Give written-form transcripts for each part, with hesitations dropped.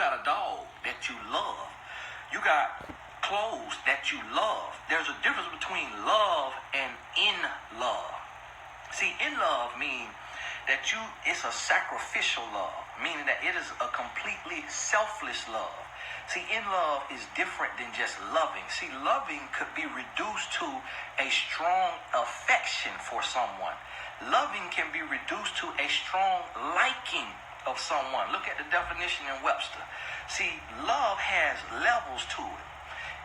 got a dog that you love. You got clothes that you love. There's a difference between love and in love. See, in love means that it's a sacrificial love, meaning that it is a completely selfless love. See, in love is different than just loving. See, loving could be reduced to a strong affection for someone. Loving can be reduced to a strong liking of someone. Look at the definition in Webster. See, love has levels to it.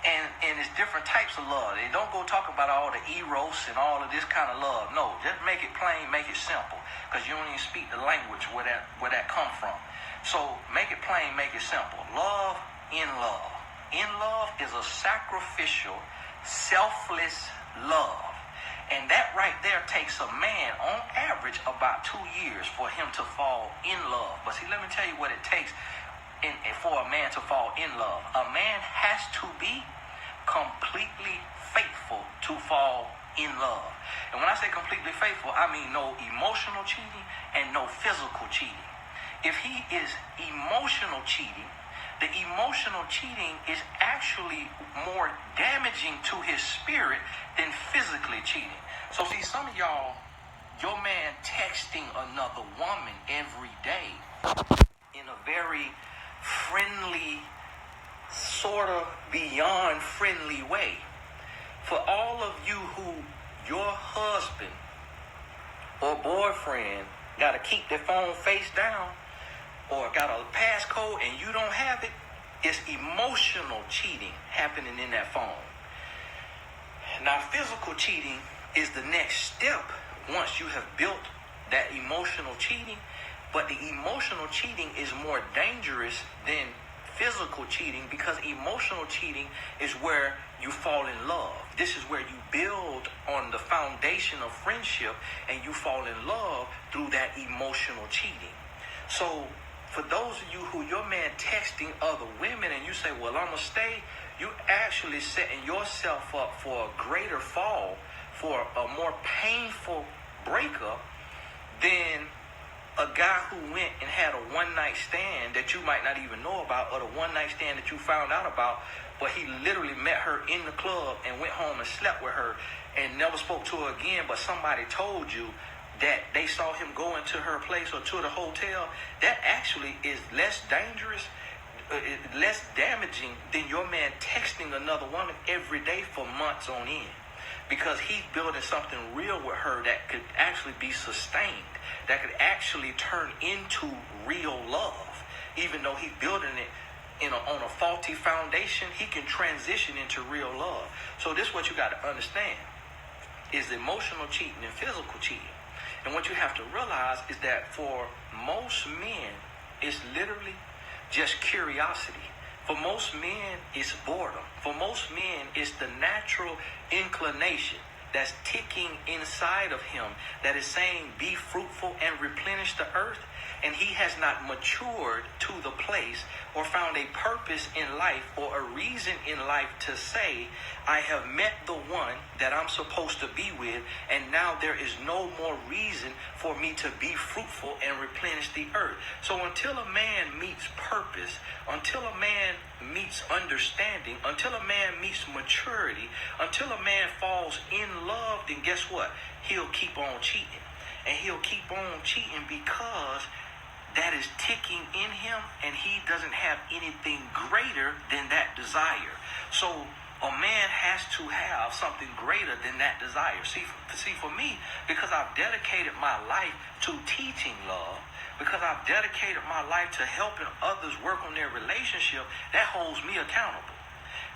And it's different types of love. They don't go talk about all the eros and all of this kind of love. No, just make it plain, make it simple. Because you don't even speak the language where that come from. So make it plain, make it simple. Love in love. In love is a sacrificial, selfless love. And that right there takes a man, on average, about 2 years for him to fall in love. But see, let me tell you what it takes for a man to fall in love. A man has to be completely faithful to fall in love. And when I say completely faithful, I mean no emotional cheating and no physical cheating. If he is emotional cheating, the emotional cheating is actually more damaging to his spirit than physically cheating. So see, some of y'all, your man texting another woman every day in a very friendly, sort of beyond friendly way. For all of you who your husband or boyfriend got to keep their phone face down, or got a passcode and you don't have it, it's emotional cheating happening in that phone. Now, physical cheating is the next step once you have built that emotional cheating, but the emotional cheating is more dangerous than physical cheating, because emotional cheating is where you fall in love. This is where you build on the foundation of friendship and you fall in love through that emotional cheating. So for those of you who your man texting other women and you say, well, I'm going to stay, you actually setting yourself up for a greater fall, for a more painful breakup than a guy who went and had a one-night stand that you might not even know about, or the one-night stand that you found out about, but he literally met her in the club and went home and slept with her and never spoke to her again, but somebody told you that they saw him go into her place or to the hotel. That actually is less dangerous, less damaging than your man texting another woman every day for months on end, because he's building something real with her that could actually be sustained, that could actually turn into real love. Even though he's building it on a faulty foundation, he can transition into real love. So this is what you got to understand, is emotional cheating and physical cheating. And what you have to realize is that for most men, it's literally just curiosity. For most men, it's boredom. For most men, it's the natural inclination that's ticking inside of him that is saying, be fruitful and replenish the earth. And he has not matured to the place or found a purpose in life or a reason in life to say, I have met the one that I'm supposed to be with, and now there is no more reason for me to be fruitful and replenish the earth. So until a man meets purpose, until a man meets understanding, until a man meets maturity, until a man falls in love, then guess what? He'll keep on cheating. And he'll keep on cheating because that is ticking in him, and he doesn't have anything greater than that desire. So a man has to have something greater than that desire. See, for me, because I've dedicated my life to teaching love, because I've dedicated my life to helping others work on their relationship, that holds me accountable.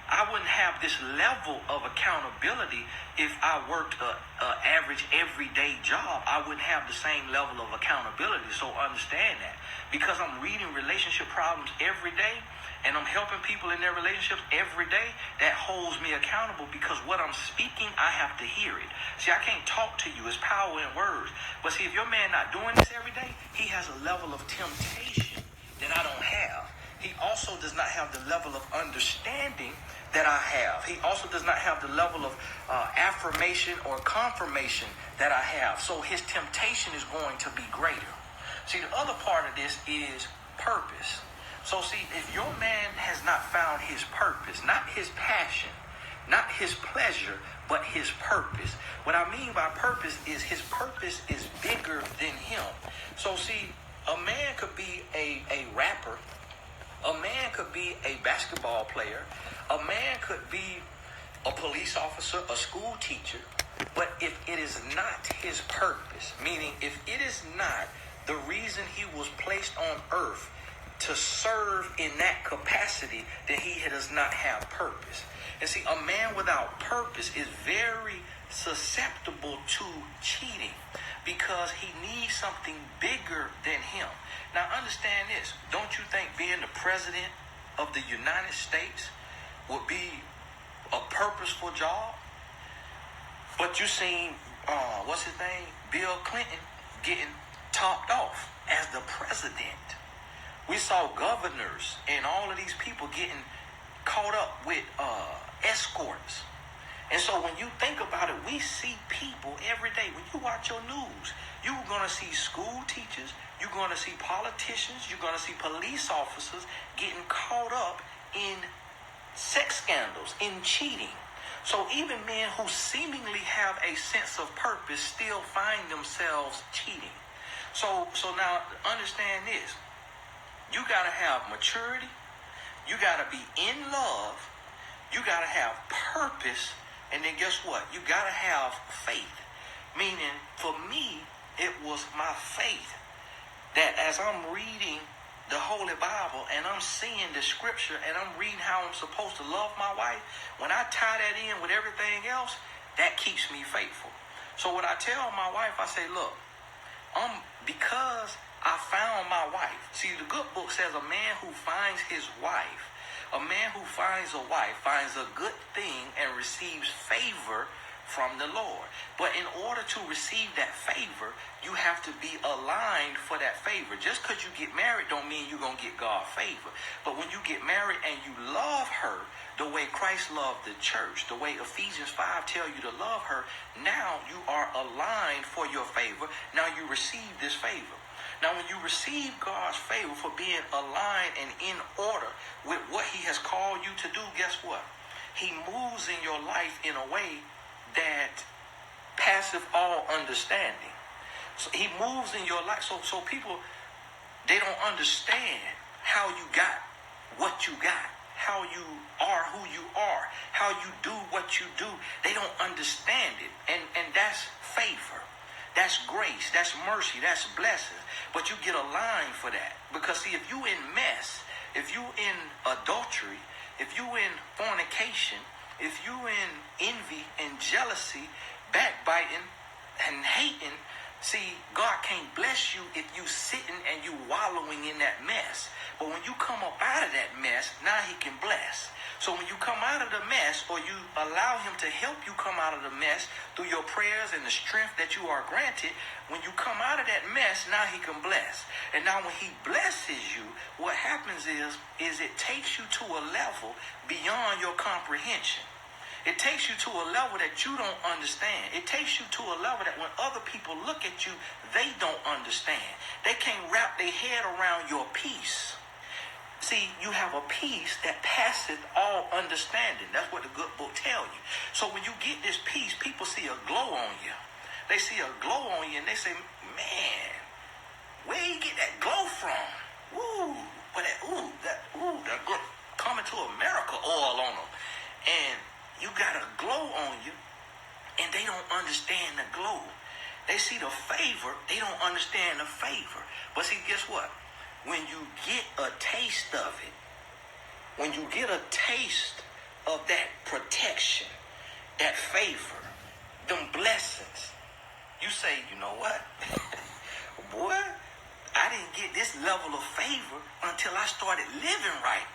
I wouldn't have this level of accountability if I worked an average everyday job. I wouldn't have the same level of accountability. So understand that. Because I'm reading relationship problems every day and I'm helping people in their relationships every day, that holds me accountable, because what I'm speaking, I have to hear it. See, I can't talk to you. It's power in words. But see, if your man not doing this every day, he has a level of temptation that I don't have. He also does not have the level of understanding that I have. He also does not have the level of affirmation or confirmation that I have. So his temptation is going to be greater. See, the other part of this is purpose. So see, if your man has not found his purpose, not his passion, not his pleasure, but his purpose. What I mean by purpose is his purpose is bigger than him. So see, a man could be a rapper. A man could be a basketball player. A man could be a police officer, a school teacher. But if it is not his purpose, meaning if it is not the reason he was placed on earth to serve in that capacity, then he does not have purpose. And see, a man without purpose is very susceptible to cheating because he needs something bigger than him. Now understand this. Don't you think being the president of the United States would be a purposeful job? But you seen, what's his name? Bill Clinton getting topped off as the president. We saw governors and all of these people getting caught up with escorts. And so when you think about it, we see people every day. When you watch your news, you're going to see school teachers, you're going to see politicians, you're going to see police officers getting caught up in sex scandals, in cheating. So even men who seemingly have a sense of purpose still find themselves cheating. So now understand this. You got to have maturity. You got to be in love. You got to have purpose. And then guess what? You got to have faith. Meaning, for me, it was my faith that as I'm reading the Holy Bible and I'm seeing the scripture and I'm reading how I'm supposed to love my wife, when I tie that in with everything else, that keeps me faithful. So what I tell my wife, I say, look, because I found my wife. See, the good book says a man who finds his wife, a man who finds a wife finds a good thing and receives favor from the Lord. But in order to receive that favor, you have to be aligned for that favor. Just because you get married don't mean you're going to get God's favor. But when you get married and you love her the way Christ loved the church, the way Ephesians 5 tell you to love her, now you are aligned for your favor. Now you receive this favor. Now when you receive God's favor for being aligned and in order with what he has called you to do, guess what? He moves in your life in a way that passeth all understanding. So he moves in your life. So people, they don't understand how you got what you got, how you are who you are, how you do what you do. They don't understand it. And that's favor. That's grace. That's mercy. That's blessing. But you get aligned for that. Because see, if you in mess, if you in adultery, if you in fornication, if you in envy and jealousy, backbiting and hating, see, God can't bless you if you sitting and you wallowing in that mess. But when you come up out of that mess, now he can bless. So when you come out of the mess, or you allow him to help you come out of the mess through your prayers and the strength that you are granted, when you come out of that mess, now he can bless. And now when he blesses you, what happens is it takes you to a level beyond your comprehension. It takes you to a level that you don't understand. It takes you to a level that when other people look at you, they don't understand. They can't wrap their head around your peace. See, you have a peace that passeth all understanding. That's what the good book tells you. So when you get this peace, people see a glow on you. They see a glow on you and they say, man, where you get that glow from? Ooh, that glow coming to America oil on them. And you got a glow on you and they don't understand the glow. They see the favor, they don't understand the favor. But see, guess what? When you get a taste of it, when you get a taste of that protection, that favor, them blessings, you say, you know what? Boy, I didn't get this level of favor until I started living right.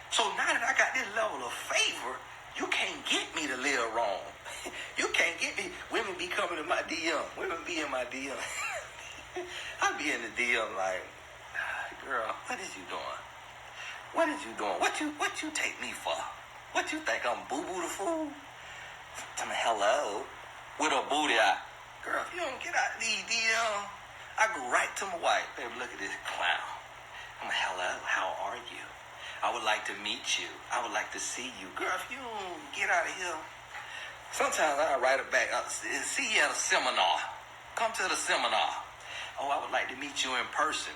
So now that I got this level of favor, you can't get me to live wrong. You can't get me. Women be coming to my DM. Women be in my DM. I be in the DM like, girl, what is you doing? What is you doing? What you take me for? What you think I'm boo-boo the fool? Tell me hello with a booty out. Girl, if you don't get out these DM, I go right to my wife. Baby, look at this clown. Hello, how are you? I would like to meet you. I would like to see you. Girl, if you don't get out of here. Sometimes I write it back. See you at a seminar. Come to the seminar. Oh, I would like to meet you in person.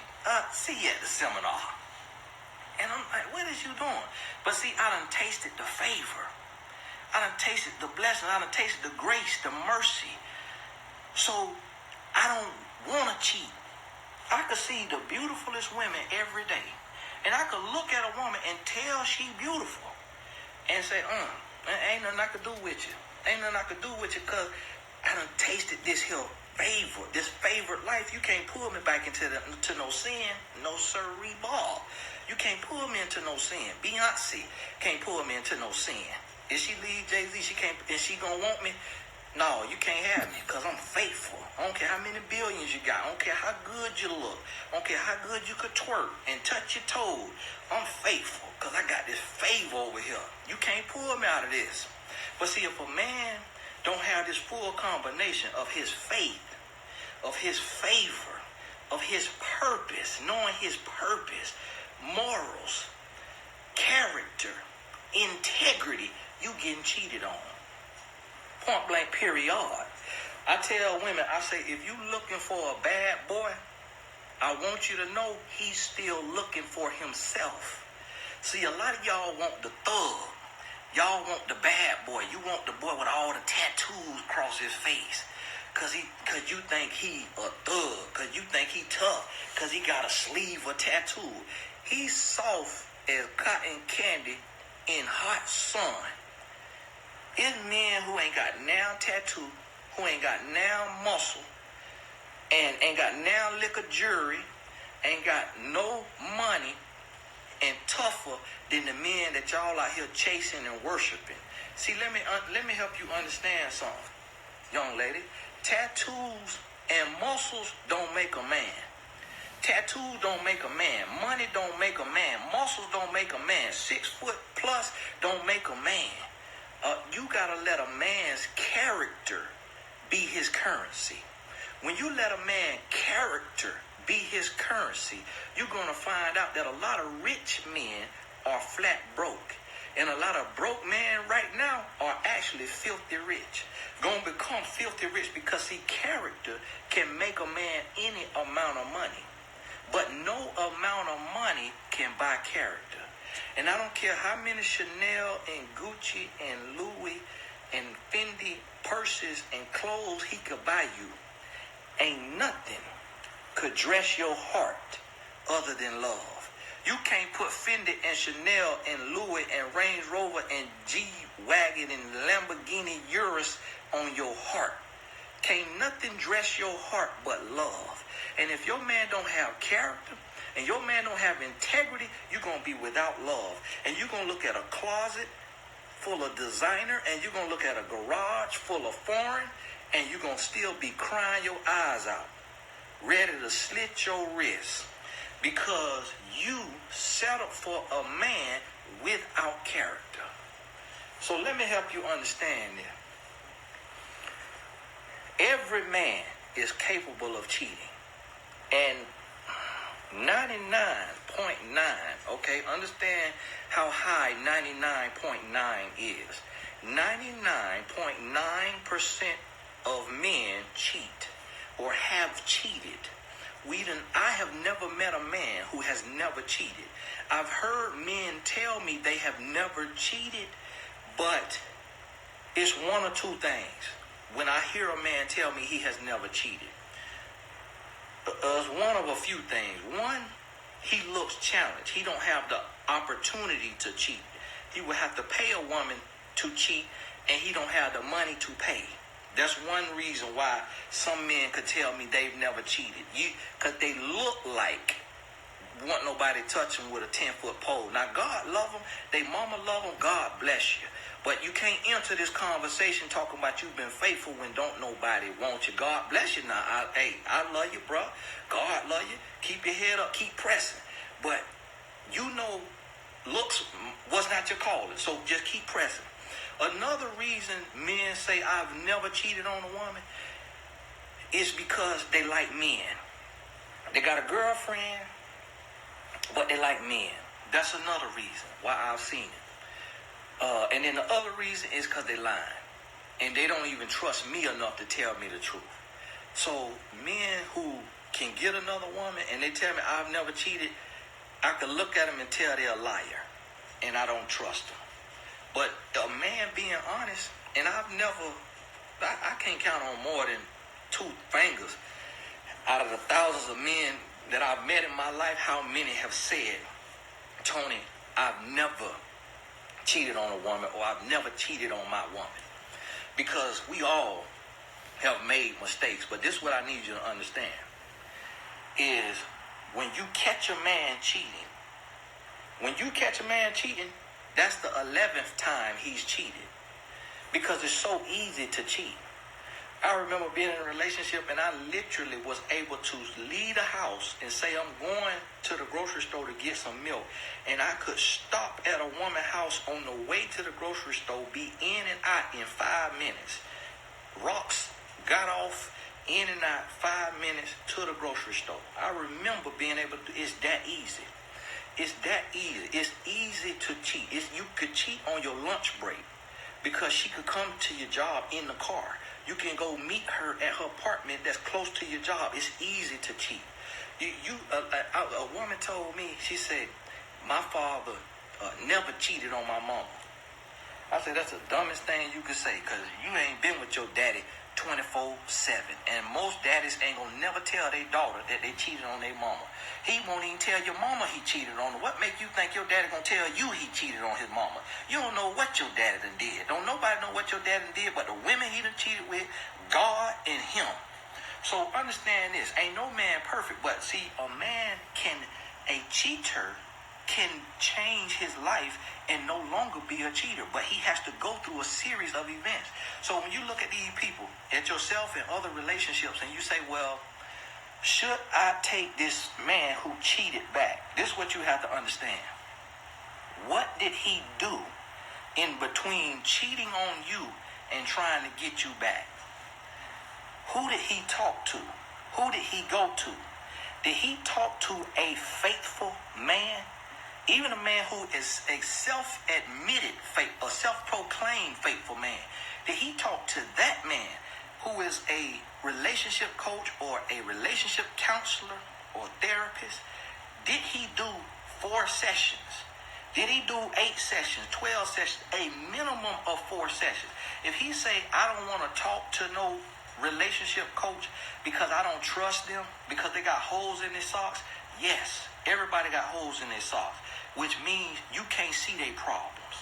See you at the seminar. And I'm like, what is you doing? But see, I done tasted the favor. I done tasted the blessing. I done tasted the grace, the mercy. So I don't want to cheat. I could see the beautifulest women every day. And I could look at a woman and tell she beautiful. And say, ain't nothing I could do with you. Ain't nothing I could do with you because I done tasted this here favor, this favored life. You can't pull me back into no sin. No sirree ball. You can't pull me into no sin. Beyonce can't pull me into no sin. If she leave Jay-Z, is she gonna want me? No, you can't have me because I'm faithful. I don't care how many billions you got. I don't care how good you look. I don't care how good you could twerk and touch your toes. I'm faithful because I got this favor over here. You can't pull me out of this. But see, if a man don't have this full combination of his faith, of his favor, of his purpose, knowing his purpose, morals, character, integrity, you getting cheated on. Point blank, period. I tell women, I say, if you looking for a bad boy, I want you to know he's still looking for himself. See, a lot of y'all want the thug. Y'all want the bad boy. You want the boy with all the tattoos across his face. Cause you think he a thug. Cause you think he tough. Cause he got a sleeve of tattoo. He's soft as cotton candy in hot sun. It's men who ain't got now tattoo, who ain't got now muscle, and ain't got now liquor jewelry, ain't got no money, and tougher than the men that y'all out here chasing and worshiping. See, let me help you understand something, young lady. Tattoos and muscles don't make a man. Tattoos don't make a man. Money don't make a man. Muscles don't make a man. 6 foot plus don't make a man. You gotta let a man's character be his currency. When you let a man's character be his currency, you're gonna find out that a lot of rich men are flat broke. And a lot of broke men right now are actually filthy rich. Gonna become filthy rich because see, character can make a man any amount of money. But no amount of money can buy character. And I don't care how many Chanel and Gucci and Louis and Fendi purses and clothes he could buy you. Ain't nothing could dress your heart other than love. You can't put Fendi and Chanel and Louis and Range Rover and G-Wagon and Lamborghini Urus on your heart. Can't nothing dress your heart but love. And if your man don't have character, and your man don't have integrity, you're going to be without love. And you're going to look at a closet full of designer, and you're going to look at a garage full of foreign, and you're going to still be crying your eyes out, ready to slit your wrist, because you settled for a man without character. So let me help you understand this. Every man is capable of cheating. And 99.9, okay, understand how high 99.9 is. 99.9% of men cheat or have cheated. I have never met a man who has never cheated. I've heard men tell me they have never cheated, but it's one or two things. When I hear a man tell me he has never cheated, it's one of a few things. One, he looks challenged. He don't have the opportunity to cheat. He will have to pay a woman to cheat, and he don't have the money to pay. That's one reason why some men could tell me they've never cheated. Because they look like want nobody touch them with a 10-foot pole. Now, God love them. They mama love them. God bless you. But you can't enter this conversation talking about you've been faithful when don't nobody want you. God bless you now. I love you, bro. God love you. Keep your head up. Keep pressing. But you know looks was not your calling. So just keep pressing. Another reason men say I've never cheated on a woman is because they like men. They got a girlfriend but they like men. That's another reason why I've seen it. And then the other reason is because they lying. And they don't even trust me enough to tell me the truth. So men who can get another woman and they tell me I've never cheated, I can look at them and tell they're a liar. And I don't trust them. But a man being honest, and I can't count on more than 2 fingers out of the thousands of men that I've met in my life, how many have said, Tony, I've never cheated on a woman, or I've never cheated on my woman. Because we all have made mistakes. But this is what I need you to understand, is when you catch a man cheating, that's the 11th time he's cheated. Because it's so easy to cheat. I remember being in a relationship and I literally was able to leave the house and say I'm going to the grocery store to get some milk. And I could stop at a woman's house on the way to the grocery store, be in and out in 5 minutes. Rocks, got off, in and out, 5 minutes to the grocery store. I remember being able to, it's that easy. It's that easy. It's easy to cheat. You could cheat on your lunch break because she could come to your job in the car. You can go meet her at her apartment that's close to your job. It's easy to cheat. A woman told me, she said, my father never cheated on my mama. I said, that's the dumbest thing you could say, because you ain't been with your daddy 24/7. And most daddies ain't gonna never tell their daughter that they cheated on their mama. He won't even tell your mama he cheated on her. What make you think your daddy gonna tell you he cheated on his mama? You don't know what your daddy done did. Don't nobody know what your daddy did but the women he done cheated with, God and him. So understand this, ain't no man perfect, but see, a cheater can change his life and no longer be a cheater, but he has to go through a series of events. So when you look at these people, at yourself and other relationships, and you say, well, should I take this man who cheated back? This is what you have to understand. What did he do in between cheating on you and trying to get you back? Who did he talk to? Who did he go to? Did he talk to a faithful man? Even a man who is a self-admitted, a self-proclaimed faithful man. Did he talk to that man who is a relationship coach or a relationship counselor or therapist? Did he do 4 sessions? Did he do 8 sessions, 12 sessions, a minimum of 4 sessions? If he say, I don't want to talk to no relationship coach because I don't trust them, because they got holes in their socks, yes, everybody got holes in their socks, which means you can't see their problems.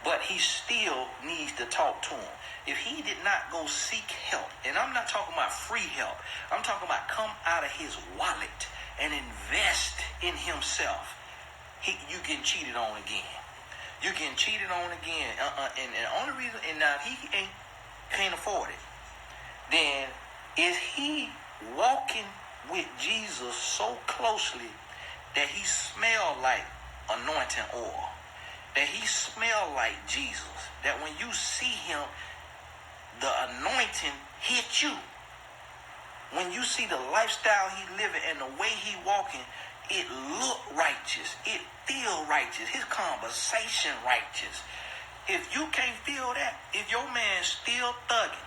But he still needs to talk to them. If he did not go seek help, and I'm not talking about free help, I'm talking about come out of his wallet and invest in himself, you getting cheated on again. You getting cheated on again. And the only reason, and now if he can't afford it, then is he walking with Jesus so closely that he smelled like anointing oil, that he smelled like Jesus, that when you see him, the anointing hit you. When you see the lifestyle he living and the way he walking, it look righteous, it feel righteous, his conversation righteous. If you can't feel that, if your man still thugging,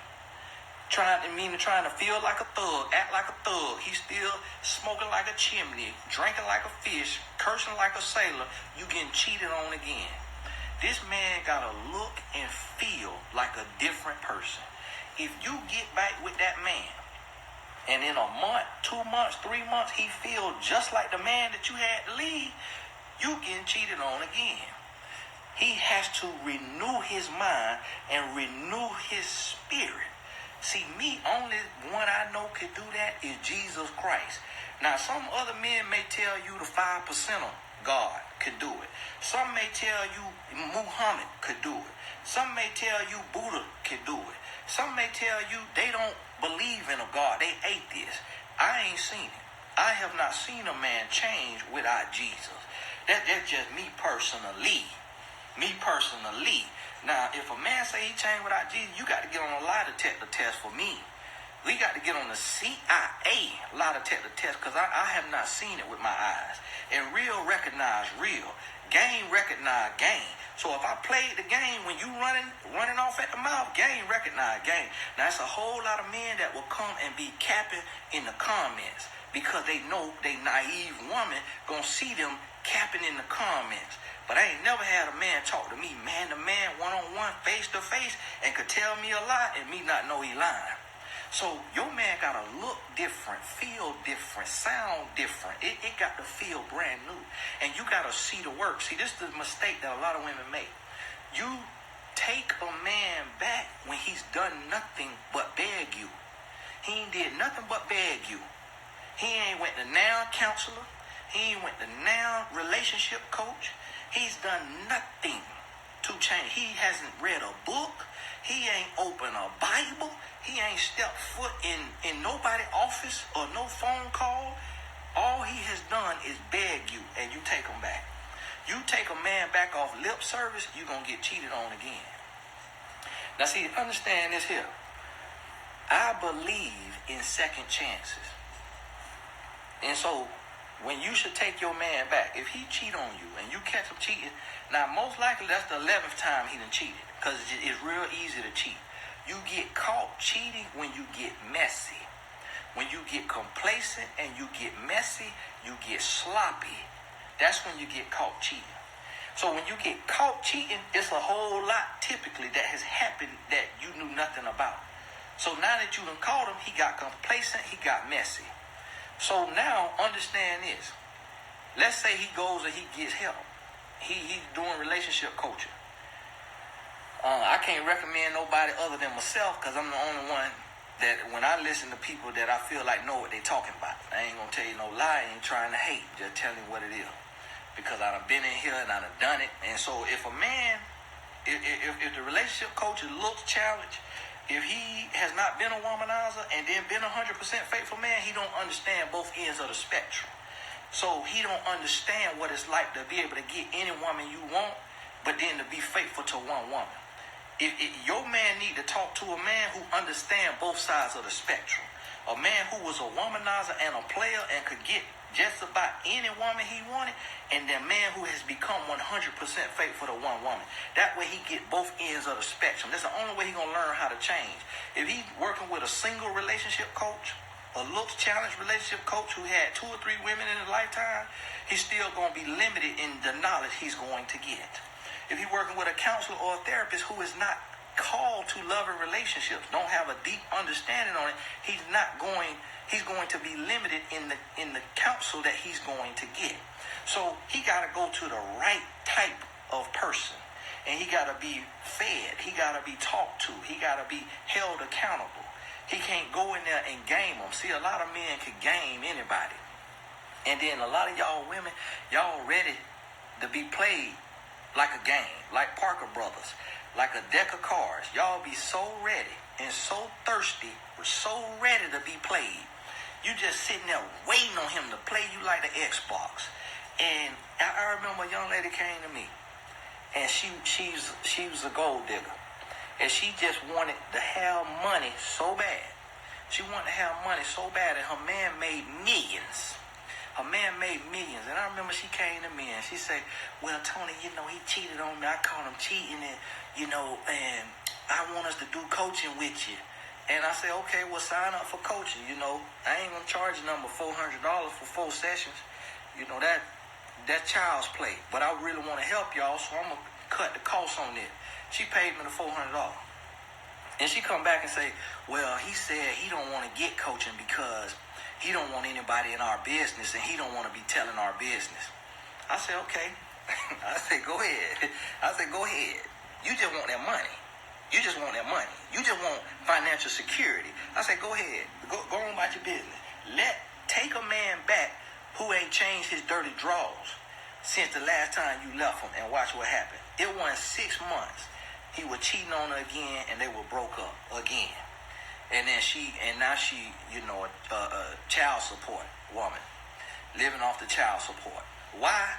trying to feel like a thug, act like a thug, he's still smoking like a chimney, drinking like a fish, cursing like a sailor, you getting cheated on again. This man gotta look and feel like a different person. If you get back with that man, and in a month, 2 months, 3 months, he feels just like the man that you had to leave, you getting cheated on again. He has to renew his mind and renew his spirit. See, only one I know could do that is Jesus Christ. Now, some other men may tell you the 5% of God could do it. Some may tell you Muhammad could do it. Some may tell you Buddha could do it. Some may tell you they don't believe in a God. They atheists. I ain't seen it. I have not seen a man change without Jesus. That's just me personally. Now, if a man say he changed without Jesus, you got to get on a lie detector test for me. We got to get on the CIA lie detector test because I have not seen it with my eyes. And real recognize real. Game recognize game. So if I played the game when you running off at the mouth, game recognize game. Now it's a whole lot of men that will come and be capping in the comments because they know they naive woman gonna see them capping in the comments. But I ain't never had a man talk to me man to man, one-on-one, face to face, and could tell me a lie and me not know he lying. So your man gotta look different, feel different, sound different. It got to feel brand new. And you gotta see the work. See, this is the mistake that a lot of women make. You take a man back when he's done nothing but beg you. He ain't did nothing but beg you. He ain't went to now counselor. He ain't went to now relationship coach. He's done nothing to change. He hasn't read a book. He ain't opened a Bible. He ain't stepped foot in nobody's office or no phone call. All he has done is beg you, and you take him back. You take a man back off lip service, you're going to get cheated on again. Now see, understand this here. I believe in second chances. And so, when you should take your man back, if he cheat on you and you catch him cheating, now most likely that's the 11th time he done cheated, because it's real easy to cheat. You get caught cheating when you get messy. When you get complacent and you get messy, you get sloppy. That's when you get caught cheating. So when you get caught cheating, it's a whole lot typically that has happened that you knew nothing about. So now that you done caught him, he got complacent, he got messy. So now understand this. Let's say he goes and he gets help. He's doing relationship coaching. I can't recommend nobody other than myself because I'm the only one that when I listen to people that I feel like know what they talking about. I ain't going to tell you no lie. I ain't trying to hate. Just telling you what it is. Because I done been in here and I done done it. And so if a man, if the relationship coach looks challenged, if he has not been a womanizer and then been 100% faithful man, he don't understand both ends of the spectrum. So he don't understand what it's like to be able to get any woman you want, but then to be faithful to one woman. If your man need to talk to a man who understand both sides of the spectrum. A man who was a womanizer and a player and could get just about any woman he wanted, and the man who has become 100% faithful to one woman. That way he get both ends of the spectrum. That's the only way he gonna learn how to change. If he's working with a single relationship coach, a looks challenged relationship coach who had 2 or 3 women in his lifetime, he's still gonna be limited in the knowledge he's going to get. If he's working with a counselor or a therapist who is not called to loving relationships, don't have a deep understanding on it, he's going to be limited in the counsel that he's going to get. So he got to go to the right type of person, and he got to be fed. He got to be talked to. He got to be held accountable. He can't go in there and game them. See, a lot of men can game anybody, and then a lot of y'all women, y'all ready to be played like a game, like Parker Brothers, like a deck of cards. Y'all be so ready and so thirsty, so ready to be played. You just sitting there waiting on him to play you like the Xbox. And I remember a young lady came to me, and she was a gold digger, and she just wanted to have money so bad. She wanted to have money so bad, and her man made millions. Her man made millions, and I remember she came to me and she said, well, Tony, he cheated on me. I caught him cheating, and, and I want us to do coaching with you. And I said, okay, well, sign up for coaching. I ain't going to charge you $400 for 4 sessions. That child's play. But I really want to help y'all, so I'm going to cut the cost on it. She paid me the $400. And she come back and say, well, he said he don't want to get coaching because he don't want anybody in our business, and he don't want to be telling our business. I said, okay. I said, go ahead. You just want that money. You just want financial security. I said, go ahead. Go on about your business. Take a man back who ain't changed his dirty drawers since the last time you left him, and watch what happened. It wasn't 6 months. He was cheating on her again, and they were broke up again. And then now she, a child support woman, living off the child support. Why?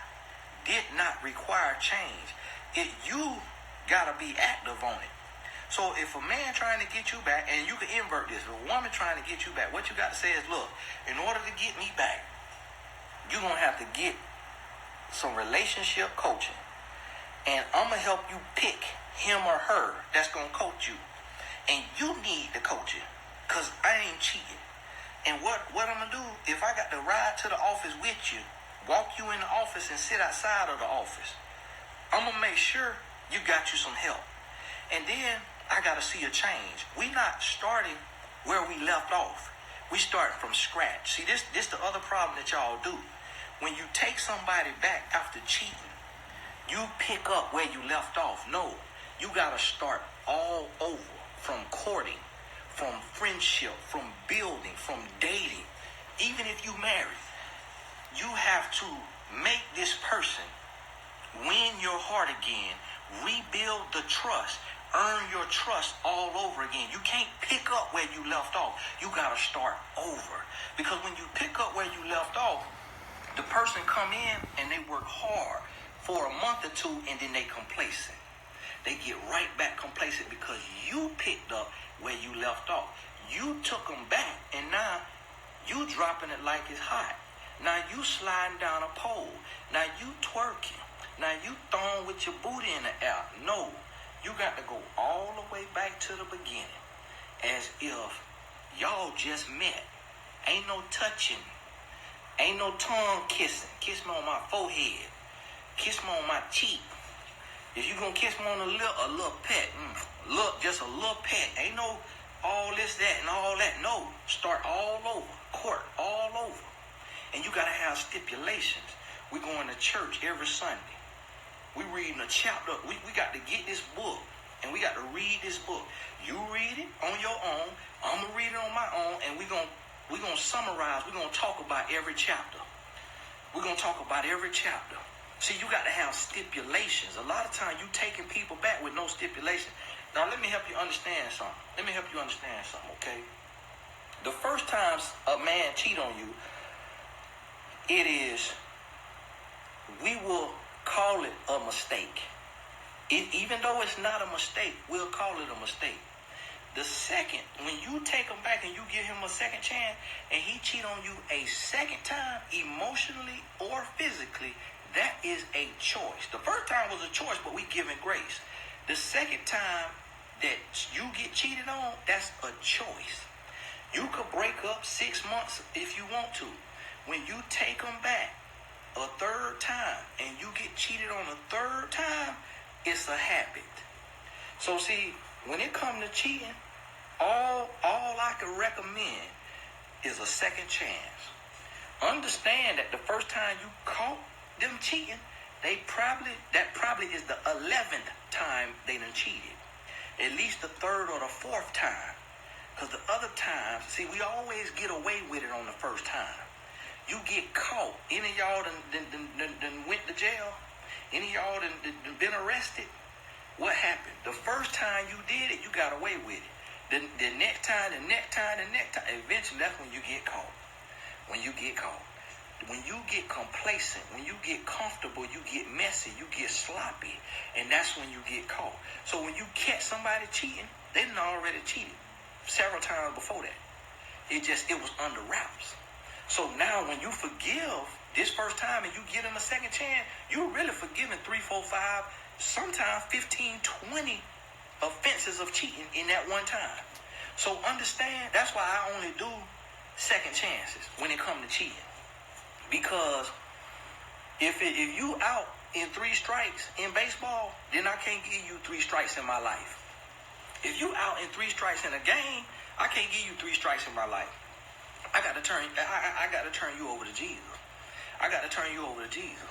Did not require change. You gotta be active on it. So if a man trying to get you back, and you can invert this, if a woman trying to get you back, what you got to say is, look, in order to get me back, you're going to have to get some relationship coaching. And I'm going to help you pick him or her that's going to coach you. And you need the coaching, because I ain't cheating. And what I'm going to do, if I got to ride to the office with you, walk you in the office and sit outside of the office, I'm going to make sure you got you some help. And then I got to see a change. We not starting where we left off. We starting from scratch. See, this the other problem that y'all do. When you take somebody back after cheating, you pick up where you left off. No, you got to start all over, from courting, from friendship, from building, from dating. Even if you married, you have to make this person win your heart again, rebuild the trust, earn your trust all over again. You can't pick up where you left off. You got to start over. Because when you pick up where you left off, the person come in and they work hard for a month or two, and then they complacent. They get right back complacent because you picked up where you left off. You took them back, and now you dropping it like it's hot. Now you sliding down a pole. Now you twerking. Now you throwing with your booty in the air. No, you got to go all the way back to the beginning, as if y'all just met. Ain't no touching. Ain't no tongue kissing. Kiss me on my forehead. Kiss me on my cheek. If you gonna kiss me on a little pet. Look, just a little pet. Ain't no all this, that, and all that. No, start all over. Court all over. And you gotta have stipulations. We going to church every Sunday. We reading a chapter. We got to get this book, and we got to read this book. You read it on your own. I'm gonna read it on my own, and we're gonna summarize. We're gonna talk about every chapter. We're gonna talk about every chapter. See, you got to have stipulations. A lot of times you taking people back with no stipulations. Now let me help you understand something. Okay? The first time a man cheat on you, it is, we will call it a mistake. Even though it's not a mistake, we'll call it a mistake. The second, when you take him back and you give him a second chance, and he cheat on you a second time, emotionally or physically, that is a choice. The first time was a choice, but we giving grace. The second time that you get cheated on, that's a choice. You could break up 6 months if you want to. When you take them back a third time and you get cheated on a third time, it's a habit. So see, when it comes to cheating, all I can recommend is a second chance. Understand that the first time you caught them cheating, that probably is the 11th time they done cheated. At least the third or the fourth time. Because the other times, see, we always get away with it on the first time. You get caught. Any of y'all done went to jail? Any of y'all done been arrested? What happened? The first time you did it, you got away with it. The next time, eventually that's when you get caught. When you get complacent, when you get comfortable, you get messy, you get sloppy, and that's when you get caught. So when you catch somebody cheating, they done already cheated several times before that. It was under wraps. So now when you forgive this first time and you give them a second chance, you're really forgiving 3, 4, 5, sometimes 15, 20 offenses of cheating in that one time. So understand, that's why I only do second chances when it comes to cheating. Because if you out in 3 strikes in baseball, then I can't give you 3 strikes in my life. If you out in 3 strikes in a game, I can't give you 3 strikes in my life. I got to turn you over to Jesus. I got to turn you over to Jesus.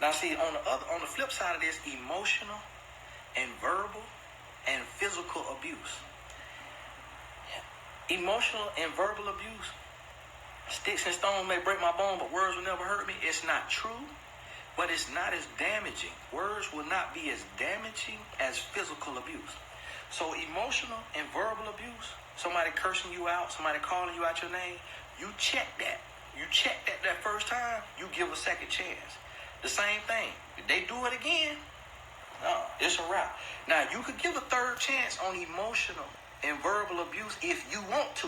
Now see, on the flip side of this, emotional and verbal and physical abuse. Emotional and verbal abuse. Sticks and stones may break my bone, but words will never hurt me. It's not true, but it's not as damaging. Words will not be as damaging as physical abuse. So emotional and verbal abuse, somebody cursing you out, somebody calling you out your name, you check that. You check that first time, you give a second chance. The same thing. If they do it again, No, it's a wrap. Now, you could give a third chance on emotional and verbal abuse if you want to.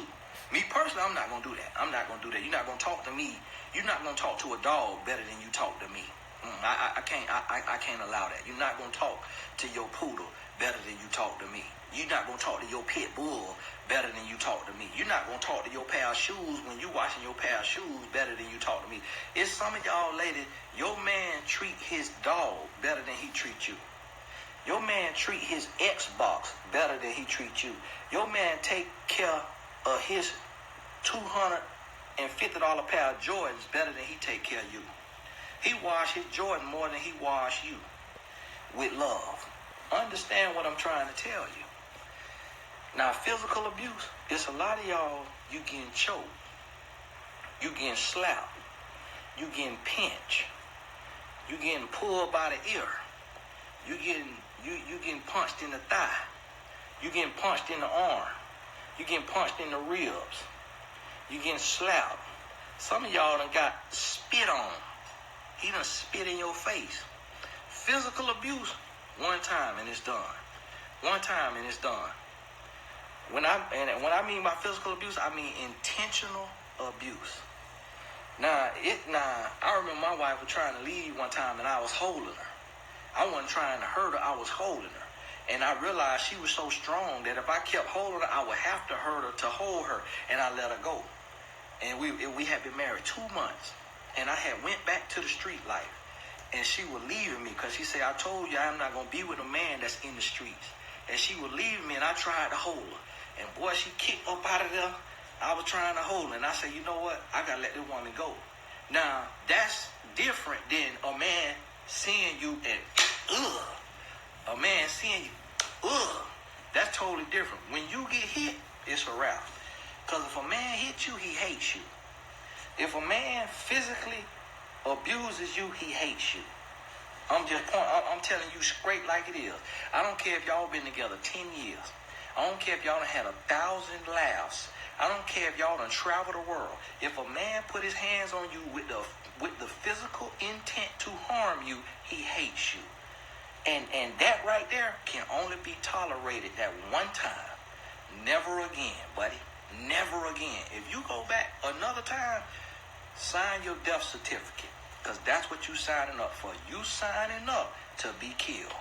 Me personally, I'm not going to do that. I'm not going to do that. You're not going to talk to me. You're not going to talk to a dog better than you talk to me. I can't allow that. You're not going to talk to your poodle better than you talk to me. You're not going to talk to your pit bull better than you talk to me. You're not going to talk to your pair of shoes when you washing your pair of shoes better than you talk to me. It's some of y'all ladies, your man treat his dog better than he treats you. Your man treat his Xbox better than he treats you. Your man take care of his $250 pair of Jordans better than he take care of you. He wash his Jordan more than he wash you with love. Understand what I'm trying to tell you. Now, physical abuse, it's a lot of y'all, you getting choked. You getting slapped. You getting pinched. You getting pulled by the ear. You getting punched in the thigh. You getting punched in the arm. You getting punched in the ribs. You getting slapped. Some of y'all done got spit on. He done spit in your face. Physical abuse, one time and it's done. One time and it's done. When I mean by physical abuse, I mean intentional abuse. Now, I remember my wife was trying to leave one time and I was holding her. I wasn't trying to hurt her, I was holding her. And I realized she was so strong that if I kept holding her, I would have to hurt her to hold her, and I let her go. And we had been married 2 months, and I had went back to the street life, and she was leaving me because she said, I told you I'm not going to be with a man that's in the streets. And she was leaving me, and I tried to hold her. And boy, she kicked up out of there. I was trying to hold her, and I said, you know what? I got to let this woman go. Now, that's different than a man seeing you and, a man seeing you, that's totally different. When you get hit, it's a wrap. Because if a man hits you, he hates you. If a man physically abuses you, he hates you. I'm telling you straight like it is. I don't care if y'all been together 10 years. I don't care if y'all done had 1,000 laughs. I don't care if y'all done traveled the world. If a man put his hands on you with the physical intent to harm you, he hates you. And that right there can only be tolerated that one time. Never again, buddy. Never again. If you go back another time, sign your death certificate. Because that's what you signing up for. You signing up to be killed.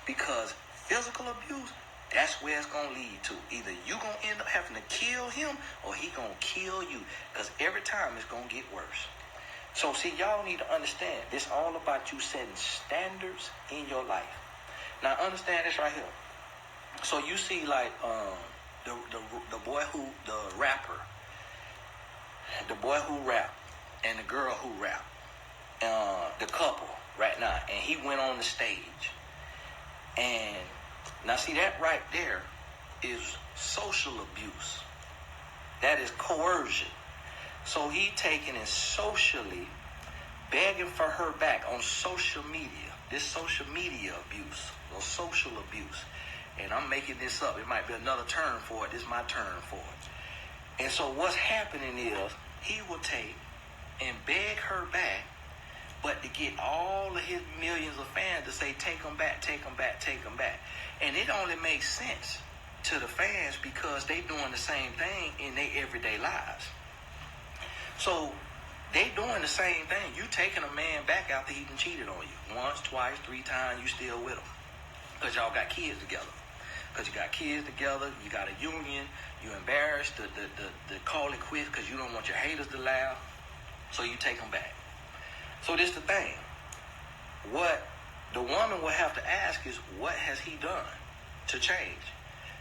Because physical abuse, that's where it's going to lead to. Either you going to end up having to kill him or he going to kill you. Because every time it's going to get worse. So, see, y'all need to understand, this all about you setting standards in your life. Now, understand this right here. So, you see, like, the boy who, the rapper, the boy who rapped, and the girl who rapped, the couple right now, and he went on the stage. And, now, see, that right there is social abuse. That is coercion. So he taking it socially, begging for her back on social media. This social media abuse or social abuse. And I'm making this up. It might be another term for it. This is my term for it. And so what's happening is he will take and beg her back, but to get all of his millions of fans to say, take them back, take them back, take them back. And it only makes sense to the fans because they doing the same thing in their everyday lives. So they doing the same thing. You taking a man back after he done cheated on you. Once, twice, 3 times, you still with him. Because y'all got kids together. Because you got kids together, you got a union, you embarrassed to call it quits because you don't want your haters to laugh. So you take them back. So this the thing. What the woman will have to ask is, what has he done to change?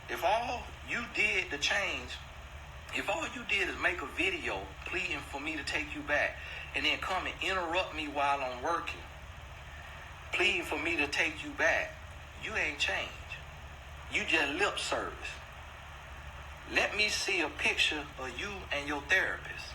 If all you did to change, if all you did is make a video pleading for me to take you back and then come and interrupt me while I'm working, pleading for me to take you back, you ain't changed. You just lip service. Let me see a picture of you and your therapist,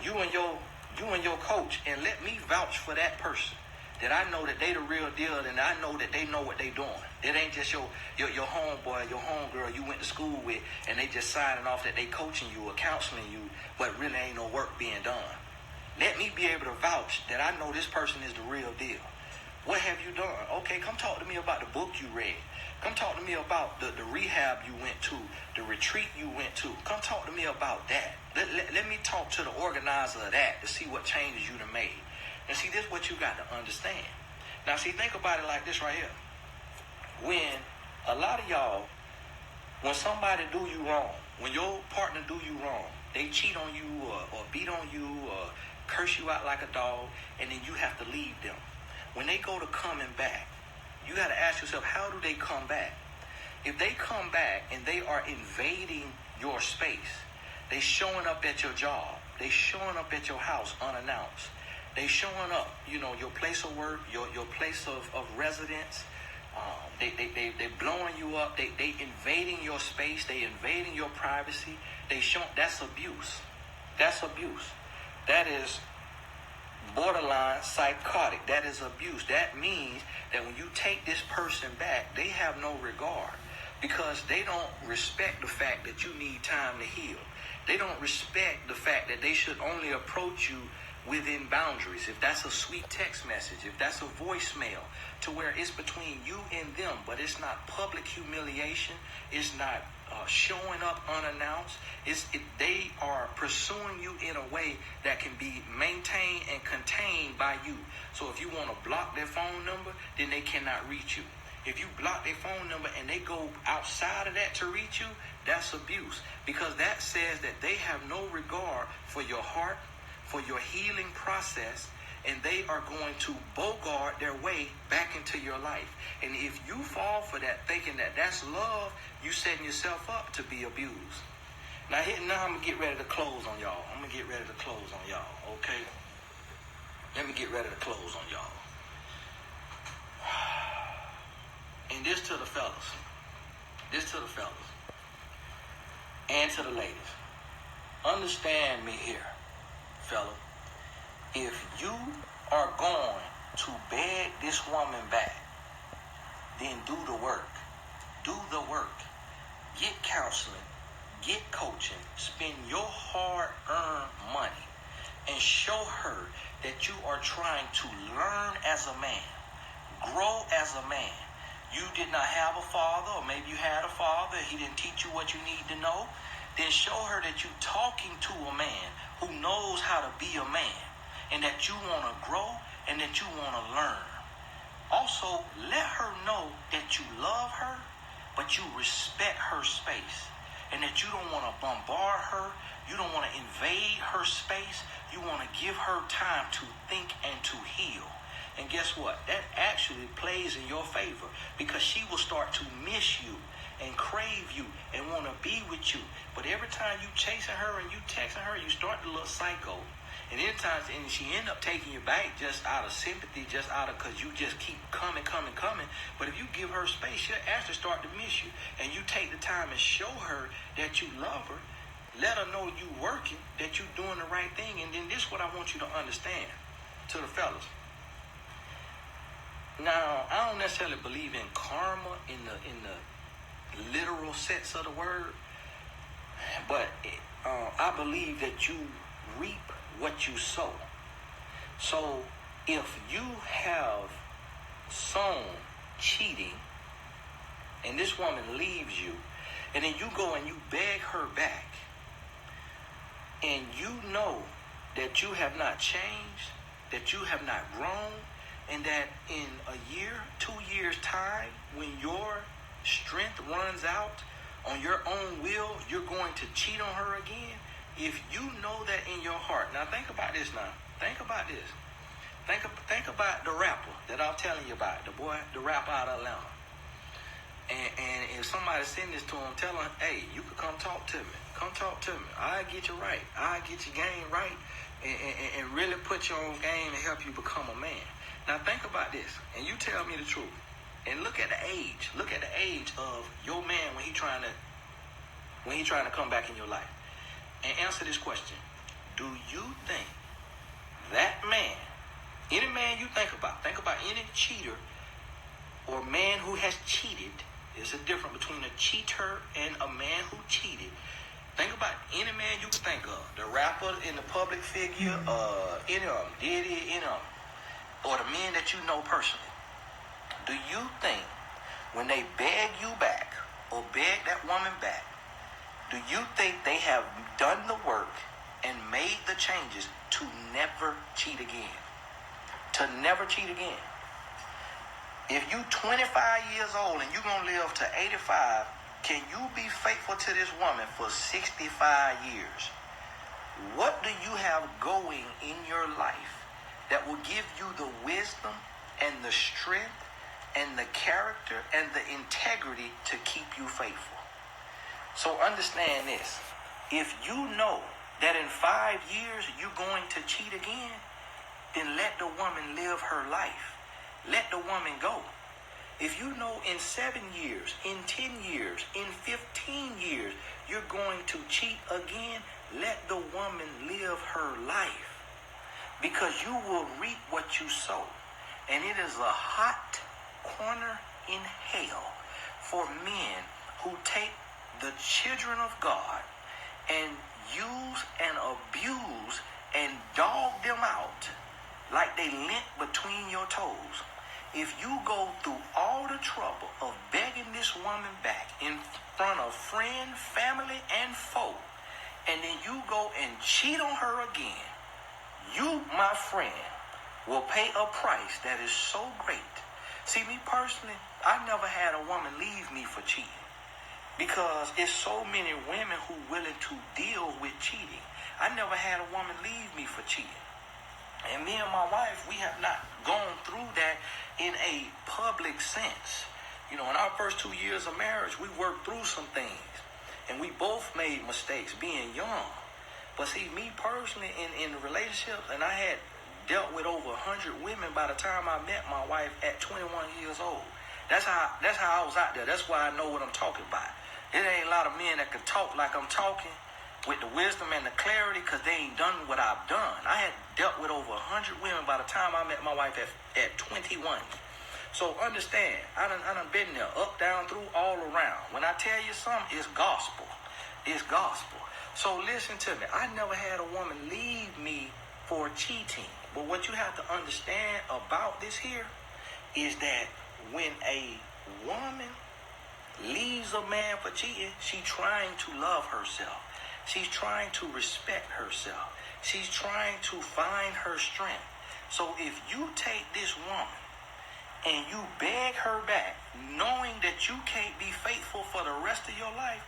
you and your coach, and let me vouch for that person. That I know that they the real deal, and I know that they know what they doing. It ain't just your homeboy, your homegirl you went to school with, and they just signing off that they coaching you or counseling you, but really ain't no work being done. Let me be able to vouch that I know this person is the real deal. What have you done? Okay, come talk to me about the book you read. Come talk to me about the rehab you went to, the retreat you went to. Come talk to me about that. Let me talk to the organizer of that to see what changes you done made. And see, this is what you got to understand. Now, see, think about it like this right here. When a lot of y'all, when somebody do you wrong, when your partner do you wrong, they cheat on you or beat on you or curse you out like a dog, and then you have to leave them. When they go to coming back, you got to ask yourself, how do they come back? If they come back and they are invading your space, they showing up at your job, they showing up at your house unannounced, they showing up, your place of work, your place of residence, they blowing you up, they invading your space, they invading your privacy, that's abuse. That's abuse. That is borderline psychotic. That is abuse. That means that when you take this person back, they have no regard because they don't respect the fact that you need time to heal. They don't respect the fact that they should only approach you within boundaries. If that's a sweet text message, if that's a voicemail, to where it's between you and them, but it's not public humiliation, it's not showing up unannounced. They are pursuing you in a way that can be maintained and contained by you. So if you want to block their phone number, then they cannot reach you. If you block their phone number and they go outside of that to reach you, that's abuse. Because that says that they have no regard for your heart, for your healing process, and they are going to bogart their way back into your life. And if you fall for that, thinking that that's love, you setting yourself up to be abused. Now I'm going to get ready to close on y'all. Okay? Let me get ready to close on y'all. And this to the fellas. And to the ladies. Understand me here, fella. If you are going to beg this woman back, then do the work. Do the work. Get counseling. Get coaching. Spend your hard-earned money and show her that you are trying to learn as a man. Grow as a man. You did not have a father, or maybe you had a father, he didn't teach you what you need to know. Then show her that you're talking to a man who knows how to be a man, and that you want to grow and that you want to learn. Also, let her know that you love her, but you respect her space, and that you don't want to bombard her. You don't want to invade her space. You want to give her time to think and to heal. And guess what? That actually plays in your favor, because she will start to miss you and crave you and want to be with you. But every time you chasing her and you texting her, you start to look psycho. And she end up taking you back just out of sympathy, just out of because you just keep coming. But if you give her space, she'll actually start to miss you. And you take the time and show her that you love her. Let her know you working, that you doing the right thing. And then this is what I want you to understand to the fellas. Now, I don't necessarily believe in karma in the literal sense of the word, but I believe that you reap what you sow. So if you have sown cheating and this woman leaves you, and then you go and you beg her back, and you know that you have not changed, that you have not grown, and that in a year, 2 years time, when your strength runs out on your own will, you're going to cheat on her again. If you know that in your heart, now think about this now. Think about this. Think about the rapper that I'm telling you about, the rapper out of Atlanta. And if somebody send this to him, tell him, hey, you can come talk to me. Come talk to me. I'll get you right. I'll get your game right and really put you on game and help you become a man. Now think about this, and you tell me the truth. And look at the age. Look at the age of your man when he trying to come back in your life. And answer this question. Do you think that man, any man you think about any cheater or man who has cheated, there's a difference between a cheater and a man who cheated. Think about any man you can think of. The rapper in the public figure, any of them, Diddy, any of them. Or the men that you know personally. Do you think when they beg you back or beg that woman back, do you think they have done the work and made the changes to never cheat again? To never cheat again. If you 25 years old and you're going to live to 85, can you be faithful to this woman for 65 years? What do you have going in your life that will give you the wisdom and the strength and the character and the integrity to keep you faithful? So understand this. If you know that in 5 years you're going to cheat again, then let the woman live her life. Let the woman go. If you know in 7 years, in 10 years, in 15 years, you're going to cheat again, let the woman live her life. Because you will reap what you sow. And it is a hot corner in hell for men who take the children of God and use and abuse and dog them out like they lint between your toes. If you go through all the trouble of begging this woman back in front of friend, family, and foe, and then you go and cheat on her again, you, my friend, will pay a price that is so great. See, me personally, I never had a woman leave me for cheating because it's so many women who willing to deal with cheating. I never had a woman leave me for cheating. And me and my wife, we have not gone through that in a public sense. You know, in our first 2 years of marriage, we worked through some things. And we both made mistakes being young. But see, me personally, in the relationship, and I had dealt with over 100 women by the time I met my wife at 21 years old. That's how I was out there. That's why I know what I'm talking about. It ain't a lot of men that can talk like I'm talking with the wisdom and the clarity because they ain't done what I've done. I had dealt with over 100 women by the time I met my wife at 21. So understand, I done been there, up, down, through, all around. When I tell you something, it's gospel. It's gospel. So listen to me. I never had a woman leave me for cheating. But what you have to understand about this here is that when a woman leaves a man for cheating, she's trying to love herself. She's trying to respect herself. She's trying to find her strength. So if you take this woman and you beg her back, knowing that you can't be faithful for the rest of your life,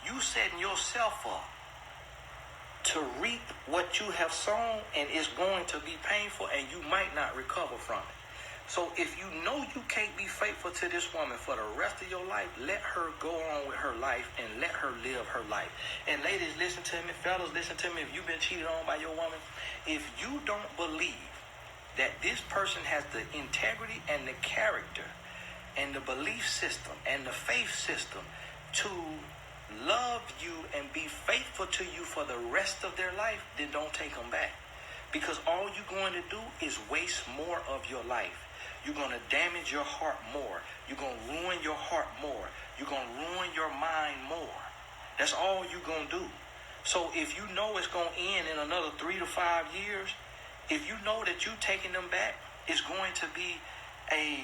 you setting yourself up to reap what you have sown, and it's going to be painful and you might not recover from it. So if you know you can't be faithful to this woman for the rest of your life, let her go on with her life and let her live her life. And ladies, listen to me. Fellas, listen to me. If you've been cheated on by your woman, if you don't believe that this person has the integrity and the character and the belief system and the faith system to love you and be faithful to you for the rest of their life, then don't take them back. Because all you're going to do is waste more of your life. You're going to damage your heart more. You're going to ruin your heart more. You're going to ruin your mind more. That's all you're going to do. So if you know it's going to end in another 3 to 5 years, if you know that you taking them back, it's going to be a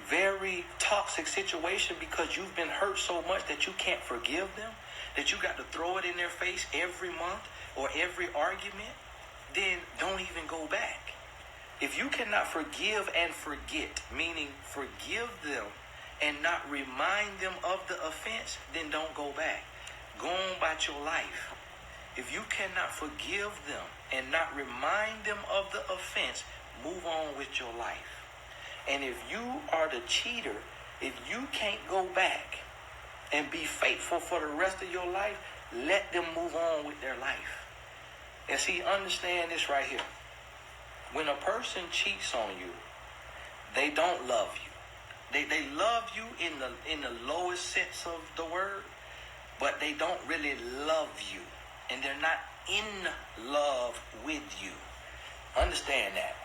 very toxic situation because you've been hurt so much that you can't forgive them, that you got to throw it in their face every month or every argument, then don't even go back. If you cannot forgive and forget, meaning forgive them and not remind them of the offense, then don't go back. Go on about your life. If you cannot forgive them and not remind them of the offense, move on with your life. And if you are the cheater, if you can't go back and be faithful for the rest of your life, let them move on with their life. And see, understand this right here. When a person cheats on you, they don't love you. They love you in the lowest sense of the word, but they don't really love you. And they're not in love with you. Understand that.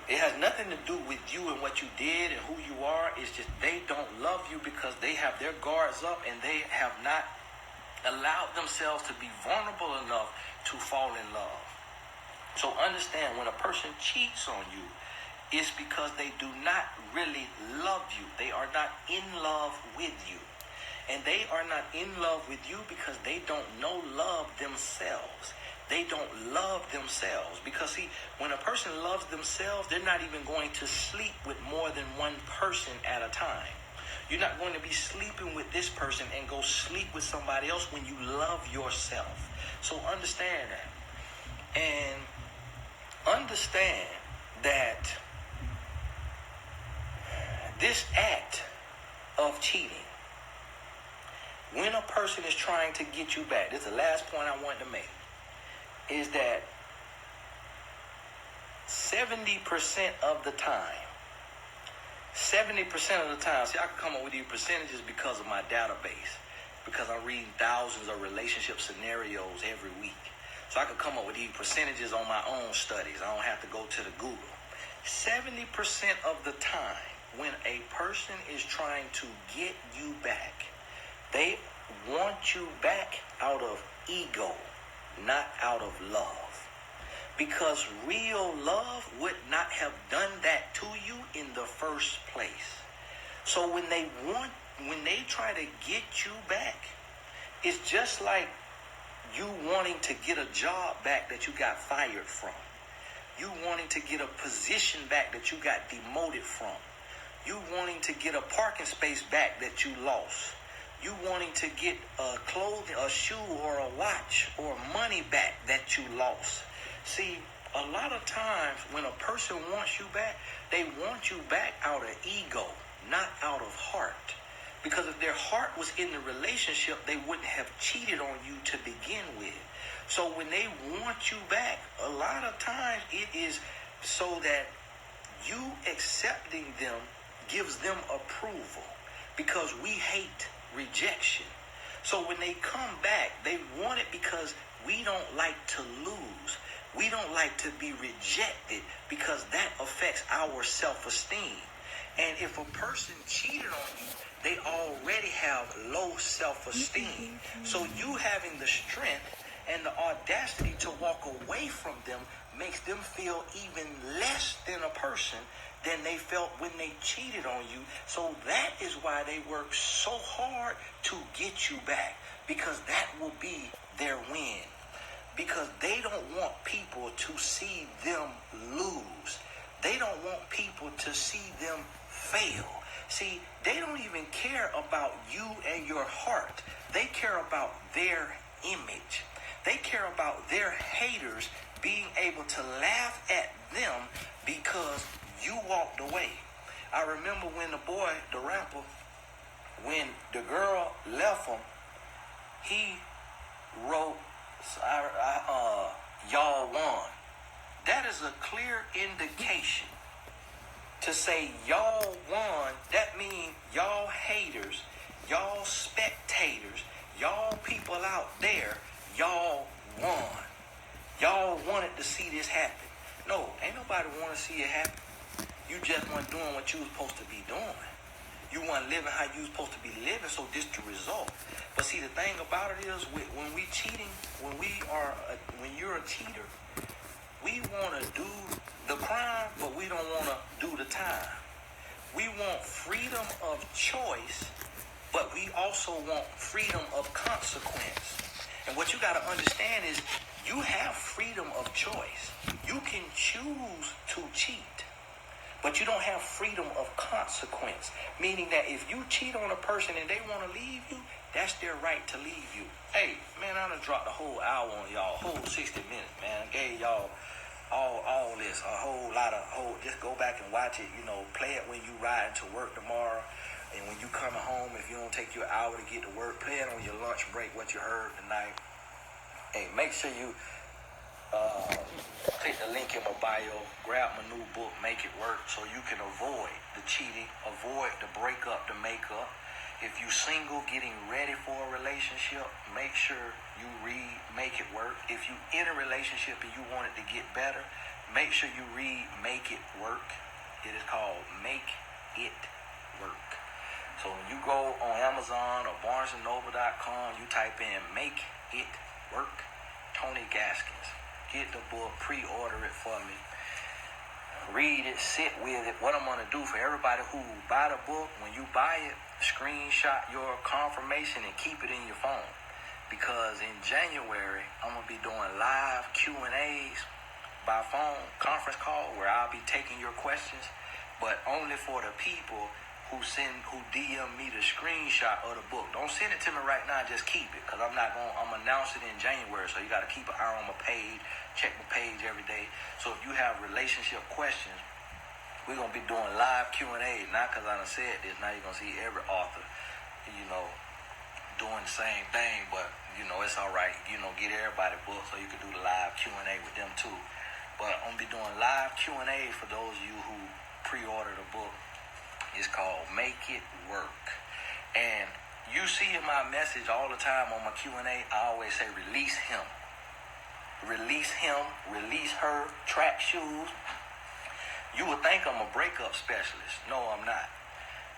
It has nothing to do with you and what you did and who you are. It's just they don't love you because they have their guards up and they have not allowed themselves to be vulnerable enough to fall in love. So understand, when a person cheats on you, it's because they do not really love you. They are not in love with you. And they are not in love with you because they don't know love themselves. They don't love themselves. Because see, when a person loves themselves, they're not even going to sleep with more than one person at a time. You're not going to be sleeping with this person and go sleep with somebody else when you love yourself. So understand that. And understand that this act of cheating, when a person is trying to get you back, this is the last point I wanted to make, is that 70% of the time, see, I can come up with these percentages because of my database, because I'm reading thousands of relationship scenarios every week. So I can come up with these percentages on my own studies. I don't have to go to the Google. 70% of the time, when a person is trying to get you back, they want you back out of ego, not out of love. Because real love would not have done that to you in the first place. So when they try to get you back, it's just like you wanting to get a job back that you got fired from. You wanting to get a position back that you got demoted from. You wanting to get a parking space back that you lost. You wanting to get a clothing, a shoe, or a watch, or money back that you lost. See, a lot of times when a person wants you back, they want you back out of ego, not out of heart. Because if their heart was in the relationship, they wouldn't have cheated on you to begin with. So when they want you back, a lot of times it is so that you accepting them gives them approval, because we hate rejection. So when they come back, they want it because we don't like to lose. We don't like to be rejected because that affects our self-esteem. And if a person cheated on you, they already have low self-esteem. So you having the strength and the audacity to walk away from them makes them feel even less than a person than they felt when they cheated on you. So that is why they work so hard to get you back, because that will be their win. Because they don't want people to see them lose. They don't want people to see them fail. See, they don't even care about you and your heart. They care about their image. They care about their haters being able to laugh at them because you walked away. I remember when the boy, the rapper, when the girl left him, he wrote, y'all won. That is a clear indication to say y'all won. That means y'all haters, y'all spectators, y'all people out there, y'all won. Y'all wanted to see this happen. No, ain't nobody want to see it happen. You just weren't doing what you was supposed to be doing. You weren't living how you was supposed to be living, so this the result. But see, the thing about it is, when we cheating, when you're a cheater, we want to do the crime, but we don't want to do the time. We want freedom of choice, but we also want freedom of consequence. And what you got to understand is you have freedom of choice. You can choose to cheat, but you don't have freedom of consequence. Meaning that if you cheat on a person and they want to leave you, that's their right to leave you. Hey, man, I done dropped a whole hour on y'all, whole 60 minutes, man. Gave y'all all this, just go back and watch it, play it when you riding to work tomorrow. And when you coming home, if you don't take you an hour to get to work, play it on your lunch break, what you heard tonight. Hey, make sure you click the link in my bio, grab my new book, Make It Work, so you can avoid the cheating, avoid the breakup, the makeup. If you single, getting ready for a relationship, make sure you read Make It Work. If you in a relationship and you want it to get better, make sure you read Make It Work. It is called Make It Work. So when you go on Amazon or BarnesandNoble.com, you type in Make It Work, Tony Gaskins. Get the book, pre-order it for me. read it, sit with it. What I'm going to do for everybody who buy the book, when you buy it, screenshot your confirmation and keep it in your phone. Because in January, I'm going to be doing live Q&As by phone, conference call, where I'll be taking your questions, but only for the people who DM me the screenshot of the book. Don't send it to me right now, just keep it, because I'm announce it in January, so you got to keep an eye on my page, check my page every day. So if you have relationship questions, we're going to be doing live Q&A, not because I done said this, now you're going to see every author, doing the same thing, but, it's all right, get everybody booked so you can do the live Q&A with them too. But I'm going to be doing live Q&A for those of you who pre-order the book. It's called Make It Work. And you see in my message all the time on my Q&A, I always say release him. Release him, release her, track shoes. You would think I'm a breakup specialist. No, I'm not.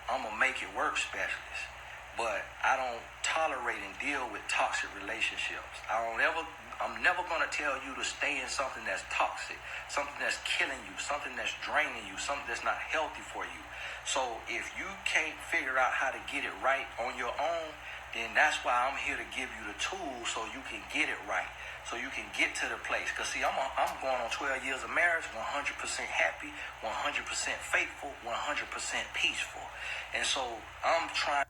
I'm a make it work specialist. But I don't tolerate and deal with toxic relationships. I'm never going to tell you to stay in something that's toxic, something that's killing you, something that's draining you, something that's not healthy for you. So if you can't figure out how to get it right on your own, then that's why I'm here to give you the tools so you can get it right, so you can get to the place. Because see, I'm going on 12 years of marriage, 100% happy, 100% faithful, 100% peaceful. And so I'm trying